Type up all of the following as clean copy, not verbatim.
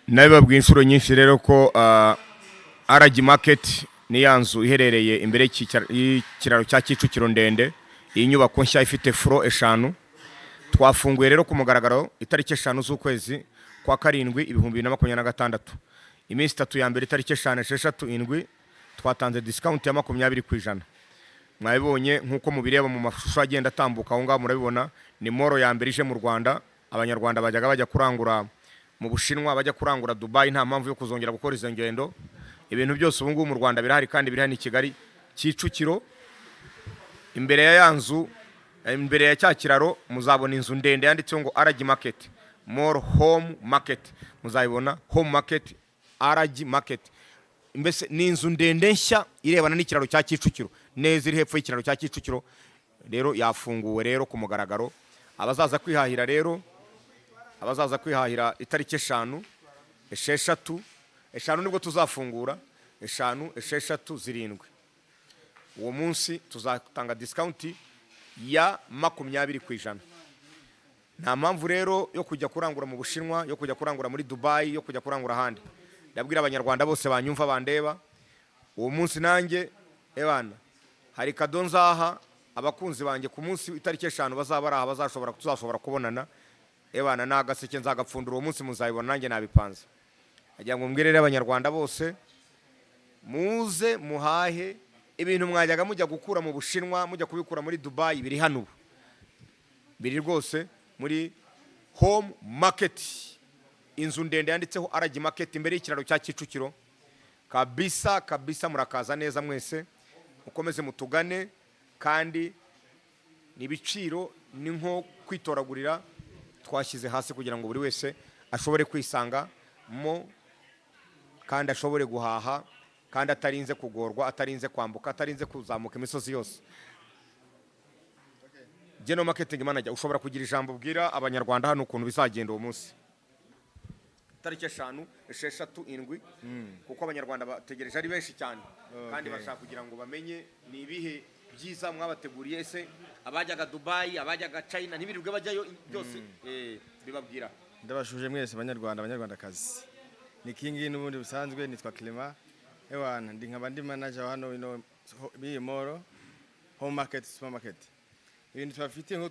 nabibabwiye inshuro nyinshi rero ko RG Market ni ya nzu iherereye imbere y'ikiraro cya Kicukiro ndende. Iyi nyubako nshya ifite furo 5 twafunguye rero ku mugaragaro itariki 5 z'ukwezi kwa karindwi 2026. Iminsi 3 ya mbere itariki 5 6 twatanze discount ya 20%. Mwabibonye nkuko mubireba mu mashusho agenda atambuka aho ngaho murabibona ni moro ya mbere ije mu Rwanda. Abanyarwanda bajya kurangura mu Bushinwa, bajya kurangura Dubai, nta mpamvu yo kuzongera gukora izo ngendo. Ibintu byose ubu ngubu mu Rwanda birahari kandi birahari ni Kigali Kicukiro. Imbere ya yanzu, imbere ya cya kiraro muzabona inzu ndende yanditseho ngo RG Market, More Home Market. Muzayibona Home Market, RG Market. Mbese ni inzu ndende nshya irebana n'ikiraro cya Kicukiro, neza iri hepfo y'ikiraro cya Kicukiro. Rero yafunguwe rero ku mugaragaro. Abazaza kwihahira rero, abazaza kwihahira itariki 5 6 nibwo tuzafungura 5 6 7. Uwo munsi tuzatanga discount ya 20%. Nta mpamvu rero yo kujya kurangura mu Bushinwa, yo kujya kurangura muri Dubai, yo kujya kurangura ahandi. Ndabwira abanyarwanda bose banyumva bandeba, uwo munsi nanjye ebana hari kadonzaha abakunzi banjye ku munsi itariki 5 bazabara tuzashobora kubonana. Ebana nagaseke nzagapfundura uwo munsi muzayibona nanjye nabipanze. Agira ngo mbwire rero abanyarwanda bose muze muhahe ibintu mwajyaga mujya gukura mu Bushinwa, mujya kubikura muri Dubai, biri hano. Biri rwose muri Home Market, inzu ndende yanditseho RG Market imbere y'ikiraro cya Kicukiro. Kabisa murakaza neza mwese, mukomeze mutugane kandi nibiciro ni nko kwitoragurira twashyize hasi kugira ngo buri wese ashobore kwisanga mo kandi ashobore guhaha kandi atarinze kugorwa, atarinze kwambuka, atarinze kuzamuka imisozi yose. General Marketing Manager, ushobora kugira ijambo bwira abanyarwanda hano ukuntu bizagenda uwo munsi tariki 5 6 7 kuko abanyarwanda bategereje ari benshi cyane kandi bashaka kugira ngo bamenye ni ibihe byiza mwabateguriye. Se abajyaga Dubai, abajyaga China ntibirirwe bajyayo byose bibabwira. Ndabashuje mwese abanyarwandakazi. Ni kingi n'ubundi busanzwe nitwa Clement. Ewana ndi nk'abandi manager hano ino biye moro Home Market Supermarket. Ibintu twafite nko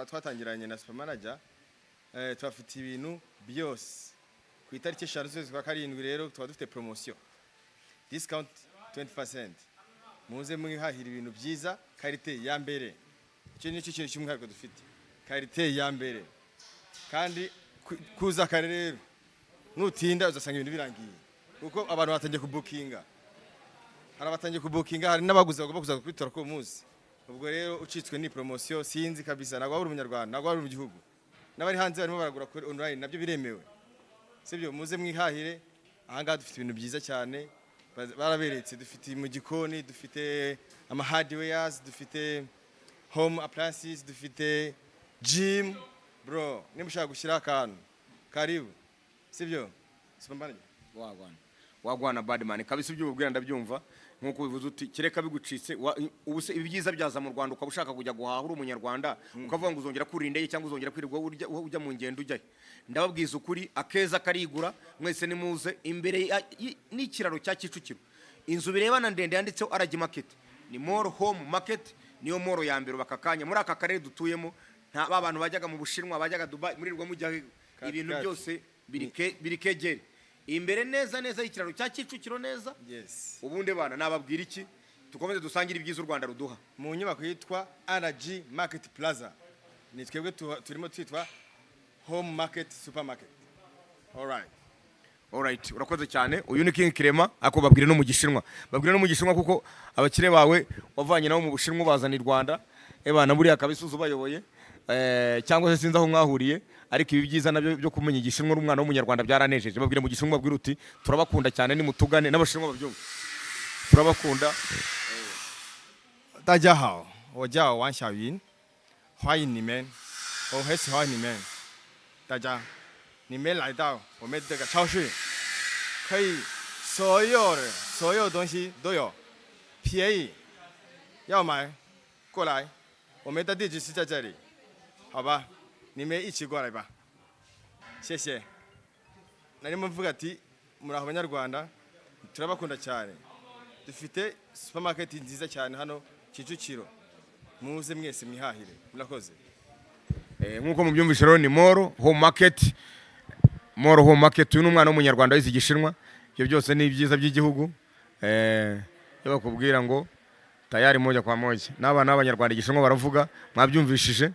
twatangiranye na super manager, twafite ibintu byose ku itariki 5 z'ukwezi kwa karindwi. Rero tuba dufite promotion discount 20%. Muze mwihahira ibintu byiza, qualité ya mbere. Icyo ni cyo kintu cy'umwihariko dufite, qualité ya mbere. Kandi kuza kare rero nutinda uzasanga ibintu birangiye kuko abantu batangiye kubukinga. Hari abatangiye kubukinga, hari n'abaguze bagomba kuza kwitora ko muzi. Ubwo rero ucitswe ni promotion sinzi kabisa, nagwa uri umunyarwanda, nagwa uri mu gihugu, n'abari hanze barimo baragura kuri online nabyo biremewe. Sibyo, muze mwihahire. Ahanga dufite ibintu byiza cyane baraberetse. Dufite mu gikoni, dufite ama hardwares, dufite home appliances, dufite gym. Bro, nimushaka gushyira akantu karibu. Sibyo, sibambanye wagwana badman kabisa. Ibyo ubwira ndabyumva nkuko bivuze uti kireka bigucitse. Ubu se ibyiza byaza mu Rwanda ukaba ushaka kujya guhaha uri umunyarwanda ukavuga ngo uzongera kurindeye cyangwa uzongera kwirirwa ujya mu ngendo ujyayo. Ndababwiza ukuri akeza karigura. Mwese nimuze imbere n'ikiraro cya Kicukiro. Inzu birebana ndende yanditseho RG Market ni More Home Market, niyo moro ya mbere bakakanya muri aka karere dutuyemo. Nta babantu bajyaga mu Bushinwa, bajyaga Dubai, murirwa mujya ibintu byose birikegere imbere neza y'ikiraro cya Kicukiro neza. Yes. Ubundi bana nababwira iki, tukomeze dusangira ibyiza u Rwanda ruduha. Mu nyubako yitwa RG Market Plaza, ni twebwe turimo twitwa Home Market Supermarket. Alright, urakoze cyane. Uyu ni King Clement, ako babwire no mu Gishinwa. Babwire no mu Gishinwa kuko abakire bawe wavanye nawo mu Bushinwa bazana i Rwanda. Ebana buriya kabisuzu bayoboye cyangwa se sinzi aho mwahuriye, ariko ibi byiza nabyo byo kumenya Igishinwa uri umwana w'umunyarwanda byaranejeje. Babwire mu Gishinwa babwire uti turabakunda cyane ni mutugane n'abashinwa babyumva. Turabakunda. 大家好，我叫王小云，欢迎你们，我很喜欢你们。大家，你们来到我们这个超市，可以所有东西都有，便宜，要买过来，我们的地址是在这里，好吧？你们一起过来吧。谢谢。narimo mvuga ati muri abanyarwanda turabakunda cyane, dufite supermarket nziza cyane hano Kicukiro, muze mwese mwihahire, murakoze. Nkuko mubyumvise rero ni Moro Home Market. Moro Home Market uyu n'umwana w'umunyarwanda wize Igishinwa, ibyo byose ni byiza by'igihugu. Bakubwira ngo tayari moja kwa moja, n'abana b'abanyarwanda Igishinwa baravuga, mwabyumvishije.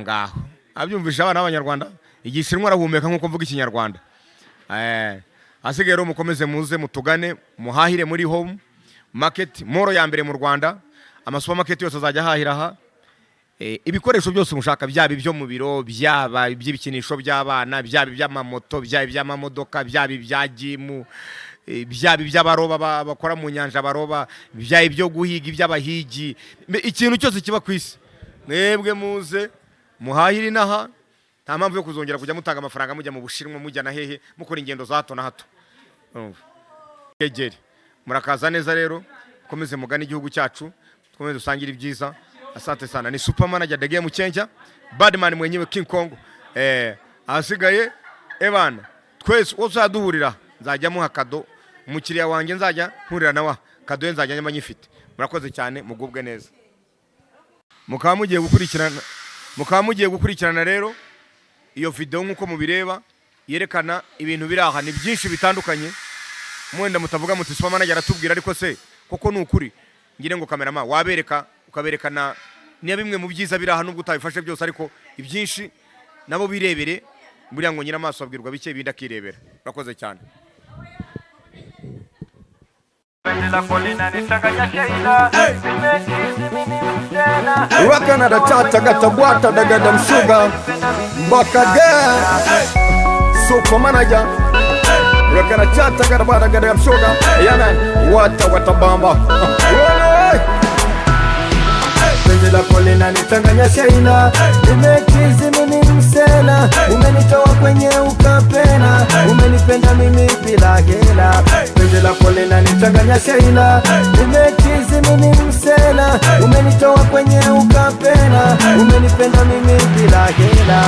Ngaho abyumvisha abana b'abanyarwanda Igishinwa arahumeka nkuko mvuga Ikinyarwanda. Asigaye rero mukomeze muze mutugane muhahire muri Home Market, Moro ya mbere mu Rwanda. Amasupermarket yose azajya ahahira aha. Ibikoresho byose mushaka, byaba ibyo mu biro, byaba iby'ibikinisho by'abana, byaba iby'amamoto, byaba iby'amamodoka, byaba ibya gimu, byaba iby'abaroba bakora mu nyanja baroba, byaba ibyo guhiga iby'abahigi, ikintu cyose kiba ku isi mwebwe muze muhahire inaha. Nta mpamvu yo kuzongera kujya mutanga amafaranga mujya mu Bushinwa mujya na hehe mukora ingendo za hato na hato. Egeri murakaza neza rero, komeze mugane igihugu cyacu, komeze dusangira ibyiza. Asante sana. Ni super manager Dege Muchenja, Badman mwenyewe King Kong. Asigaye ebana twese uzaduhurira nzajya muha kado, umukiriya wanjye nzajya nkurira nawa kado nzajya nyama nyifite. Murakoze cyane, mugubwe neza. Mukaba mugiye gukurikirana rero iyo video nkuko mubireba yerekana ibintu biri aha, ni byinshi bitandukanye. Mwenda mutavuga muti super manager aratubwira, ariko se koko ni ukuri. Ngire ngo cameraman wabereka ukaberekana niya bimwe mu byiza biri aha, nubwo utabifashe byose, ariko ibyinshi nabo birebere, buriya ngo nyina amaso abwirwa bike ibindi akirebera. Urakoze cyane. Wakana da tata gata bwata daga dam sugar Mbakage super manager. Wakana tata gata bwata daga dam sugar Yana wata bamba. Penzi lako linanichanganya Sheila, nimekizi mimi msela, umenitoa kwenye ukapena, umenipenda mimi bila hela. Penzi lako linanichanganya Sheila, nimekizi mimi msela, umenitoa kwenye ukapena, umenipenda mimi bila hela.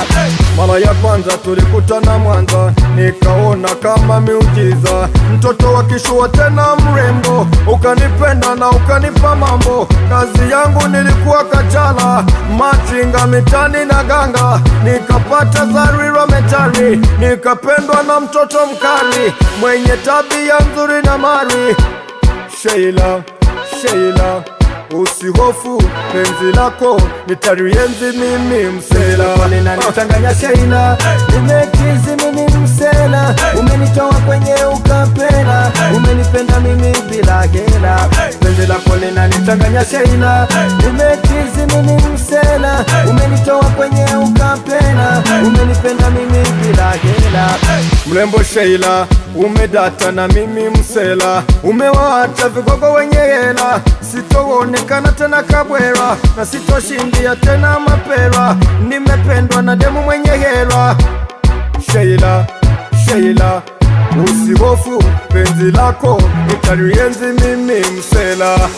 Mara ya kwanza tulikutana Mwanza, nikaona kama miujiza, mtoto wa kishua tena mrembo, ukanipenda na ukanipa mambo. Kazi yangu nilikuwa kachala, machinga mitani na ganga, nikapata Zarira metari, nikapendwa na mtoto mkali mwenye tabia nzuri na mari. Sheila, Sheila, usihofu penzi lako nitarienzi mimi msela. Linanichanganya Sheila, nimekizi mimi msela, umenitoa kwenye ukapena, umenipenda mimi bila hela. Penzi lako linanichanganya Sheila, nimekizi mimi msela, umenitoa kwenye ukapena, umenipenda mimi bila hela. Mrembo Sheila, umedata na mimi msela, umewaacha vigogo wenye hela, sitoonekana tena kabwera, na sitoshindia tena mapera, nimependwa na demu mwenye hela. Sheila, Sheila, usihofu penzi lako nitarienzi mimi msela.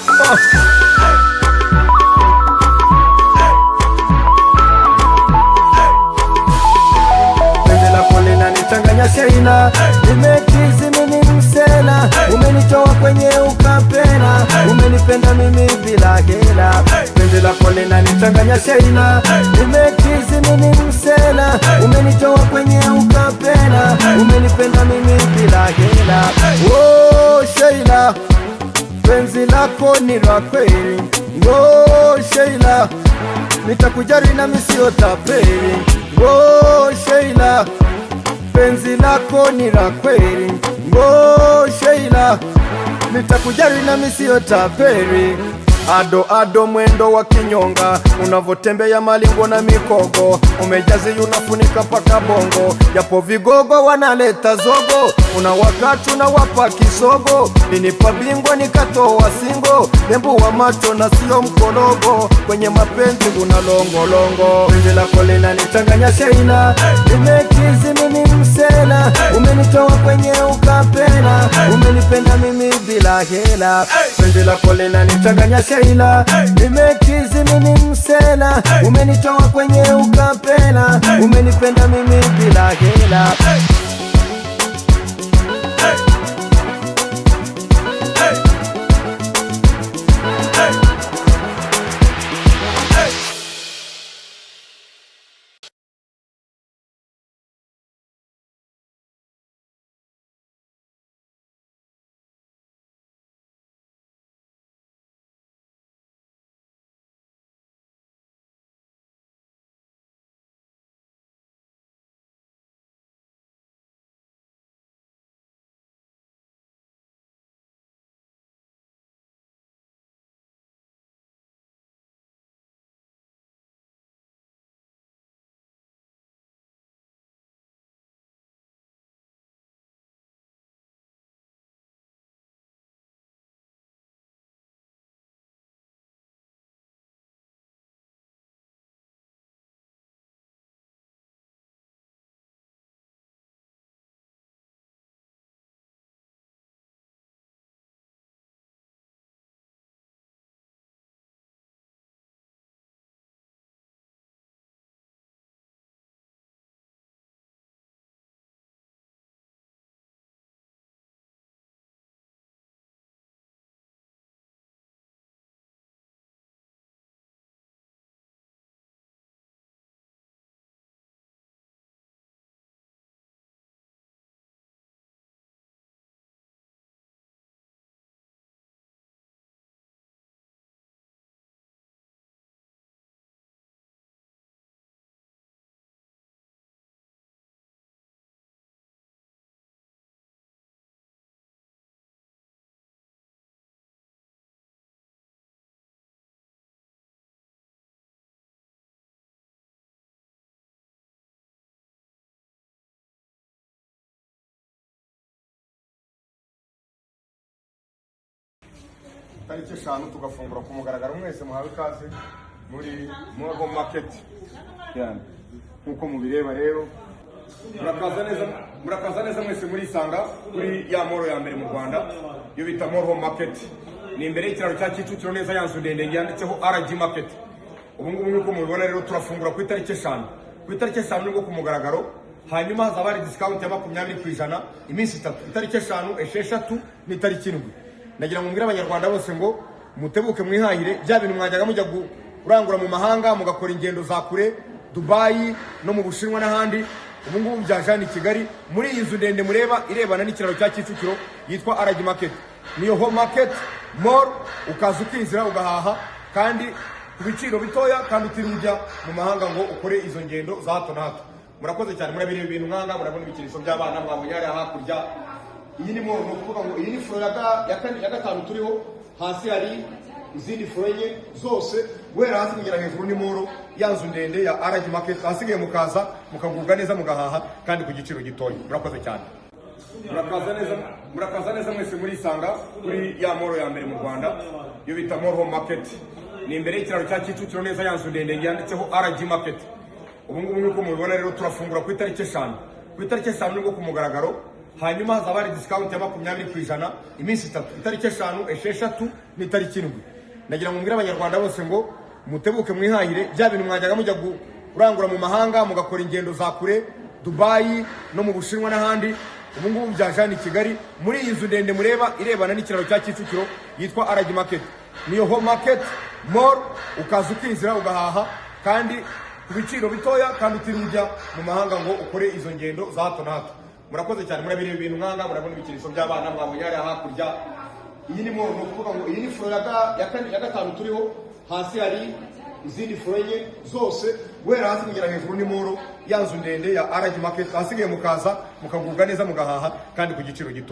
Changanya Sheila, nimekizi mimi msela, umenitoa kwenye ukapena, umenipenda mimi bila hela. Penzi lako linanichanganya Sheila, nimekizi mimi msela, umenitoa kwenye ukapena, umenipenda mimi bila hela. Oh Sheila, penzi lako ni la kweli. Oh Sheila, nitakujali na misio tapeli. Oh Sheila, penzi lako ni la kweli. Oh Sheila, nitakujali na misio tapeli. Ado ado mwendo wa kinyonga, unavotembea malingo na mikogo, umejazi unafunika paka bongo, yapo vigogo wanaleta zogo, una wakati unawapa kisogo. Ninipa bingwa nikatoa singo, lembu wa macho na sio mkologo, kwenye mapenzi una longolongo. Penzi lako linanichanganya Sheila, nimekizi mimi msela, umenitoa kwenye ukapena, umenipenda mimi bila hela. Penzi lako linanichanganya Sheila, nimechizi mimi msela, umenitoa kwenye ukapela, umenipenda mimi bila hela. tariki 5 tugafungura ku mugaragaro. Mwese muhawe ikaze muri Mogo Market cyane nkuko mubireba rero. Murakaza neza mwese muri Isanga kuri ya moro ya mbere mu Rwanda yo bita Mogo Market. Ni imbere y'ikiraro cya Kicukiro neza yanzu ndende yanditseho RG Market. Ubu ngubu nkuko mubibona rero turafungura ku itariki 5. Ku itariki 5 nibwo ku mugaragaro, hanyuma hazaba ari discount ya 20% iminsi 3, itariki 5, 6 n'itariki 7. Nagira ngo mbwira abanyarwanda bose ngo mutebuke mwihahire bya bintu mwajyaga mujya kurangura mu mahanga mugakora ingendo za kure Dubai no mu Bushinwa n'ahandi. Ubu ngubu byajana i Kigali muri iyi nzu ndende mureba irebana n'ikiraro cya Kicukiro yitwa RG Market. Niyo home market more, ukaza ukinzira ugahaha kandi ku biciro bitoya kandi utirujya mu mahanga ngo ukore izo ngendo za hato na hato. Murakoze cyane, murabire ibintu nkanga, murabona ibikiriso by'abana mwabonye ari hakurya. Iyi ni moro kuvuga ngo iyi ni furo ya gatanu turiho, hasi hari izindi furo enye zose, guhera hasi kugera hejuru ni moro yanzu ndende ya RG Market. Hasigaye mukaza mukagubwa neza mugahaha kandi ku giciro gitoya. Murakoze cyane, murakaza neza mwese muri Isanga kuri ya moro ya mbere mu Rwanda yo bita Mogo Market. Ni imbere y'ikiraro cya Kicukiro neza yanzu ndende yanditseho RG Market. Ubu ngubu nkuko mubibona rero turafungura ku itariki 5. Ku itariki 5 nibwo ku mugaragaro, hanyuma hazaba ari discount ya 20% iminsi 3, itariki 5, 6 n'itariki 7. Nagira ngo mbwira abanyarwanda bose ngo mutebuke mwihahire bya bintu mwajyaga mujya kurangura mu mahanga mugakora ingendo za kure Dubai no mu Bushinwa n'ahandi. Ubu ngubu byajana i Kigali muri iyi nzu ndende mureba irebana n'ikiraro cya Kicukiro yitwa RG Market. Niyo home market more, ukaza ukinzira ugahaha kandi ku biciro bitoya kandi utirujya mu mahanga ngo ukore izo ngendo za hato na hato. Murakoze cyane, murabire ibintu nkanga, murabona ibikiriso by'abana mwabonye ari hakurya. Iyi ni moro kuvuga ngo iyi ni furo ya gatanu turiho, hasi hari izindi furo enye zose, guhera hasi kugera hejuru ni moro yanzu ndende ya RG Market. Hasigaye mukaza mukagubwa neza mugahaha kandi ku giciro gito.